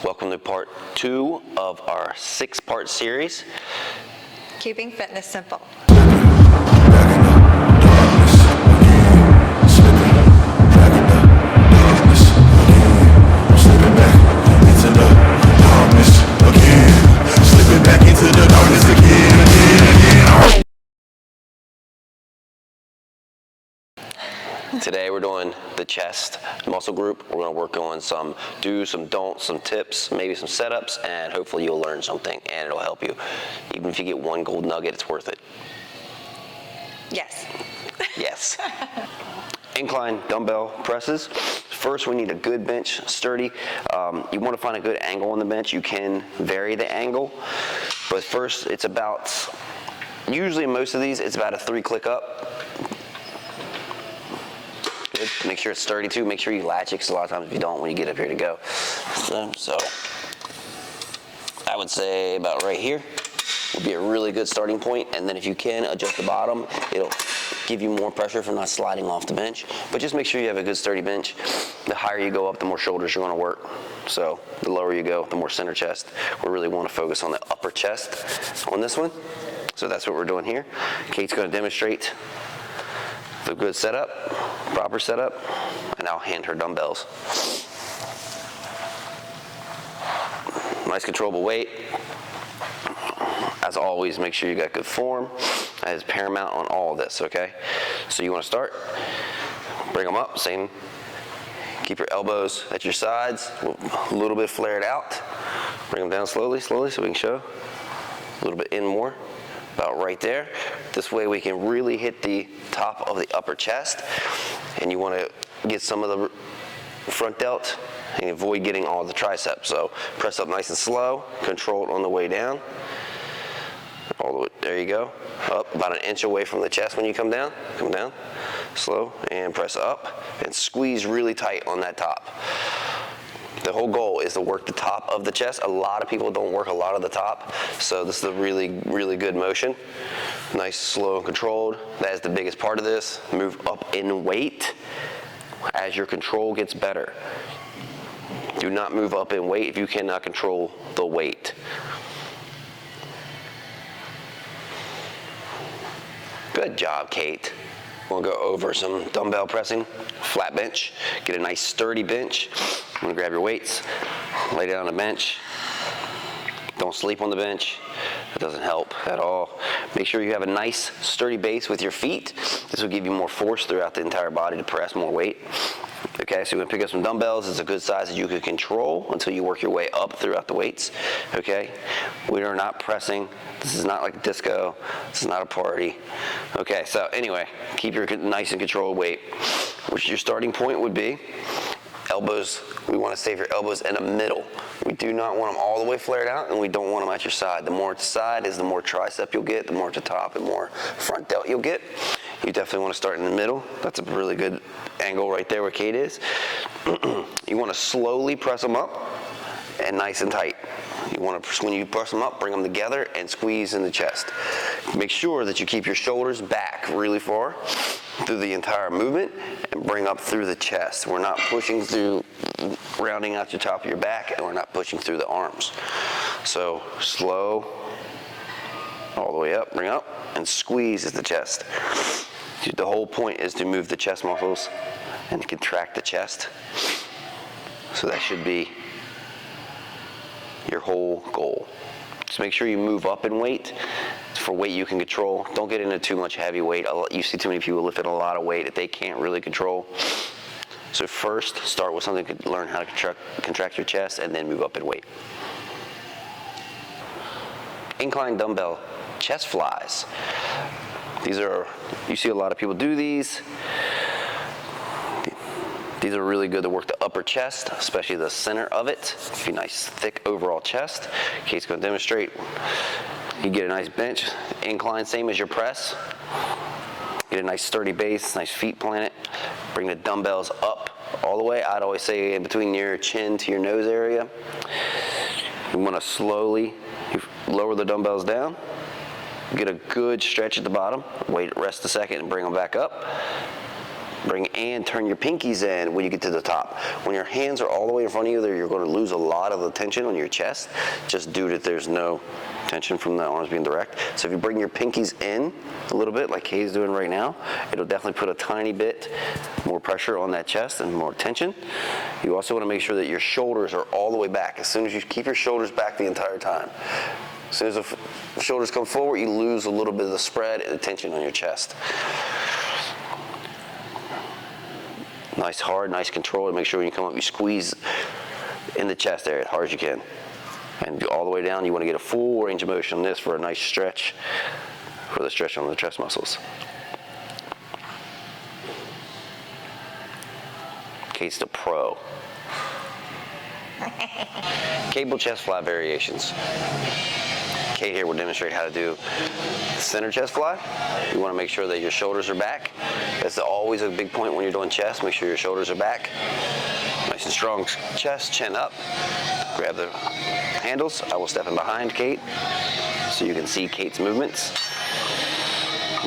Welcome to part 2 of our 6-part series. Keeping fitness simple. Today we're doing the chest muscle group. We're going to work on some do's, some don'ts, some tips, maybe some setups, and hopefully you'll learn something and it'll help you. Even if you get one gold nugget, it's worth it. Yes. Yes. Incline dumbbell presses. First, we need a good bench, sturdy. You want to find a good angle on the bench. You can vary the angle, but first it's about, usually most of these, it's about a 3-click up. Good. Make sure it's sturdy too. Make sure you latch it, because a lot of times if you don't, when you get up here to go. So I would say about right here would be a really good starting point, and then if you can adjust the bottom, it'll give you more pressure from not sliding off the bench. But just make sure you have a good sturdy bench. The higher you go up, the more shoulders you're going to work. So the lower you go, the more center chest. We really want to focus on the upper chest on this one. So that's what we're doing here. Kate's going to demonstrate the good setup, proper setup, and I'll hand her dumbbells. Nice controllable weight. As always, make sure you got good form. That is paramount on all of this, okay? So you want to start, bring them up, same. Keep your elbows at your sides, a little bit flared out. Bring them down slowly, so we can show. A little bit in more, about right there. This way we can really hit the top of the upper chest, and you want to get some of the front delt and avoid getting all the triceps. So press up nice and slow, control it on the way down. All the way, there you go. Up about an inch away from the chest when you come down. Come down, slow, and press up, and squeeze really tight on that top. The whole goal is to work the top of the chest. A lot of people don't work a lot of the top, so this is a really, really good motion. Nice, slow, and controlled. That is the biggest part of this. Move up in weight as your control gets better. Do not move up in weight if you cannot control the weight. Good job, Kate. We'll go over some dumbbell pressing, flat bench. Get a nice sturdy bench. I'm gonna grab your weights, lay down on the bench. Don't sleep on the bench. It doesn't help at all. Make sure you have a nice sturdy base with your feet. This will give you more force throughout the entire body to press more weight. Okay, so you're gonna pick up some dumbbells. It's a good size that you can control until you work your way up throughout the weights. Okay, we are not pressing. This is not like a disco. This is not a party. Okay, so anyway, keep your nice and controlled weight. Which your starting point would be elbows. We want to save your elbows in the middle. We do not want them all the way flared out, and we don't want them at your side. The more at the side is the more tricep you'll get, the more at the top and more front delt you'll get. You definitely want to start in the middle. That's a really good angle right there where Kate is. You want to slowly press them up and nice and tight. You want to, when you press them up, bring them together and squeeze in the chest. Make sure that you keep your shoulders back really far through the entire movement and bring up through the chest. We're not pushing through, rounding out the top of your back, and we're not pushing through the arms. So slow, all the way up, bring up, and squeeze at the chest. The whole point is to move the chest muscles and contract the chest. So that should be your whole goal. Just make sure you move up in weight for weight you can control. Don't get into too much heavy weight. You see too many people lifting a lot of weight that they can't really control. So first, start with something to learn how to contract your chest, and then move up in weight. Incline dumbbell chest flies. These are, you see a lot of people do these. These are really good to work the upper chest, especially the center of it. Give you a nice, thick overall chest. Kate's going to demonstrate. You get a nice bench, incline, same as your press. Get a nice sturdy base, nice feet planted. Bring the dumbbells up all the way. I'd always say in between your chin to your nose area. You want to slowly lower the dumbbells down. Get a good stretch at the bottom. Wait, rest a second and bring them back up. And turn your pinkies in when you get to the top. When your hands are all the way in front of you, you're going to lose a lot of the tension on your chest, just due to there's no tension from the arms being direct. So if you bring your pinkies in a little bit, like Kay's doing right now, it'll definitely put a tiny bit more pressure on that chest and more tension. You also want to make sure that your shoulders are all the way back. As soon as you keep your shoulders back the entire time, as soon as the shoulders come forward, you lose a little bit of the spread and the tension on your chest. Nice hard, nice control, and make sure when you come up, you squeeze in the chest area as hard as you can. And all the way down, you want to get a full range of motion on this for a nice stretch, for the stretch on the chest muscles. Kate's the pro. Cable chest fly variations. Kate here will demonstrate how to do center chest fly. You want to make sure that your shoulders are back. That's always a big point when you're doing chest. Make sure your shoulders are back. Nice and strong chest, chin up. Grab the handles. I will step in behind Kate so you can see Kate's movements.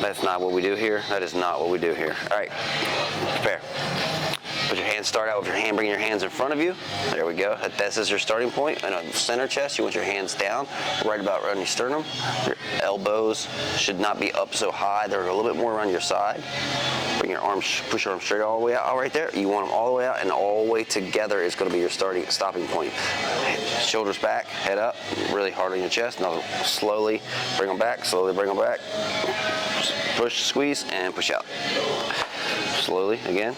That's not what we do here. That is not what we do here. All right, prepare. Put your hands, start out with your hand, bring your hands in front of you. There we go. This is your starting point. And on center chest, you want your hands down, right about around your sternum. Your elbows should not be up so high. They're a little bit more around your side. Bring your arms, push your arms straight all the way out right there. You want them all the way out, and all the way together is going to be your stopping point. Shoulders back, head up, really hard on your chest. Now slowly bring them back, slowly bring them back. Push, squeeze, and push out. Slowly, again.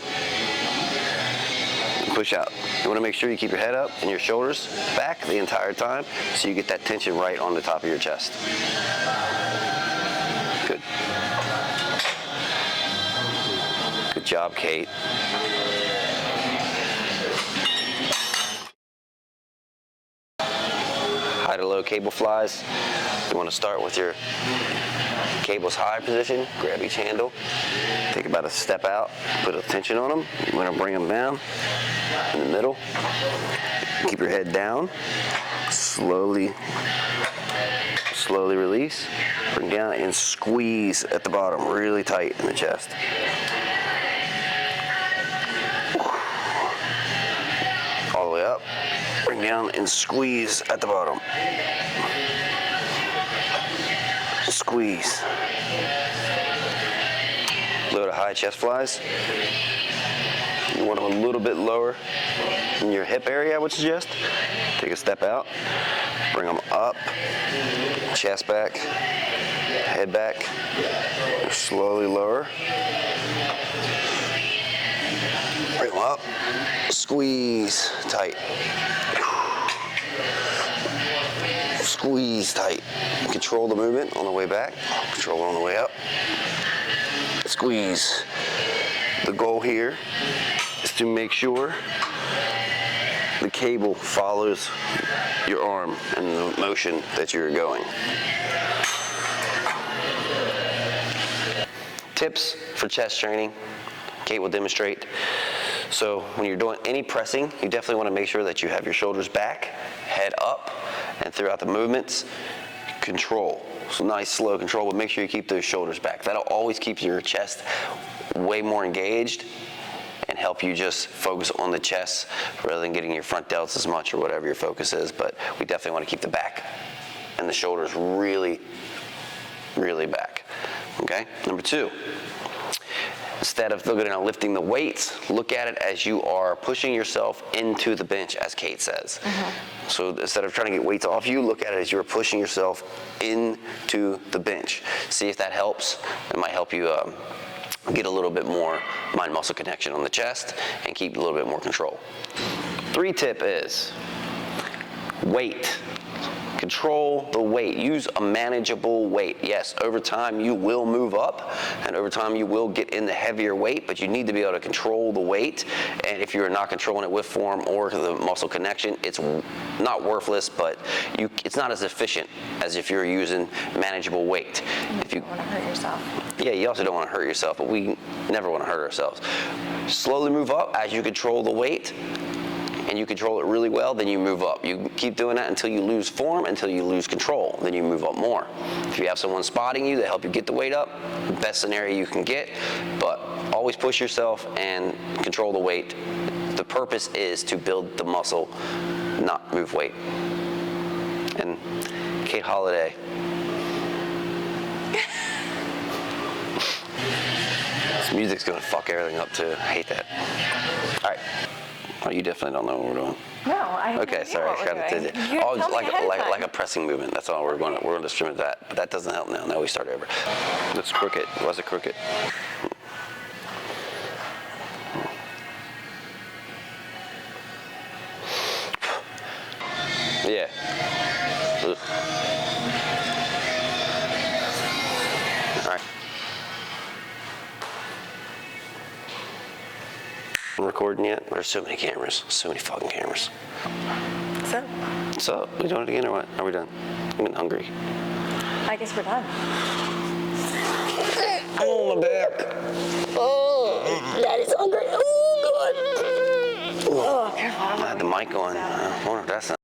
Push out. You want to make sure you keep your head up and your shoulders back the entire time so you get that tension right on the top of your chest. Good. Good job, Kate. High to low cable flies. You want to start with your cables high position. Grab each handle. Take about a step out. Put a tension on them. You're going to bring them down in the middle. Keep your head down. Slowly release. Bring down and squeeze at the bottom, really tight in the chest. All the way up. Bring down and squeeze at the bottom. Squeeze. Low to high chest flies. You want them a little bit lower in your hip area, I would suggest. Take a step out. Bring them up. Chest back. Head back. Slowly lower. Bring them up. Squeeze tight. Squeeze tight. Control the movement on the way back. Control it on the way up. Squeeze. The goal here is to make sure the cable follows your arm and the motion that you're going. Tips for chest training. Kate will demonstrate. So when you're doing any pressing, you definitely want to make sure that you have your shoulders back, head up, and throughout the movements, control. So nice, slow control, but make sure you keep those shoulders back. That'll always keep your chest way more engaged and help you just focus on the chest rather than getting your front delts as much or whatever your focus is. But we definitely want to keep the back and the shoulders really, really back. Okay? Number two. Instead of looking at lifting the weights, look at it as you are pushing yourself into the bench, as Kate says. Mm-hmm. So instead of trying to get weights off you, look at it as you're pushing yourself into the bench. See if that helps. It might help you get a little bit more mind-muscle connection on the chest and keep a little bit more control. 3 tip is weight. Control the weight. Use a manageable weight. Yes, over time you will move up and over time you will get in the heavier weight, but you need to be able to control the weight. And if you're not controlling it with form or the muscle connection, it's not worthless, but it's not as efficient as if you're using manageable weight. If you don't want to hurt yourself. Yeah, you also don't want to hurt yourself, but we never want to hurt ourselves. Slowly move up as you control the weight and you control it really well, then you move up. You keep doing that until you lose form, until you lose control, then you move up more. If you have someone spotting you, they help you get the weight up, best scenario you can get, but always push yourself and control the weight. The purpose is to build the muscle, not move weight. And Kate Holiday. This music's gonna fuck everything up too. I hate that. All right. Oh, you definitely don't know what we're doing. No, I have no Okay, idea sorry. what we're doing. You Oh, tell me ahead of time. like a pressing movement. That's all we're going to stream that. But that doesn't help now. Now we start over. That's crooked. Was it crooked? Yeah. Ugh. All right. Recording yet? There's so many cameras. So many fucking cameras. So, we doing it again or what? Are we done? I'm getting hungry. I guess we're done. Oh, my back. Oh, Daddy's hungry. Oh, God. Oh, careful. I had the mic on. I wonder if that's not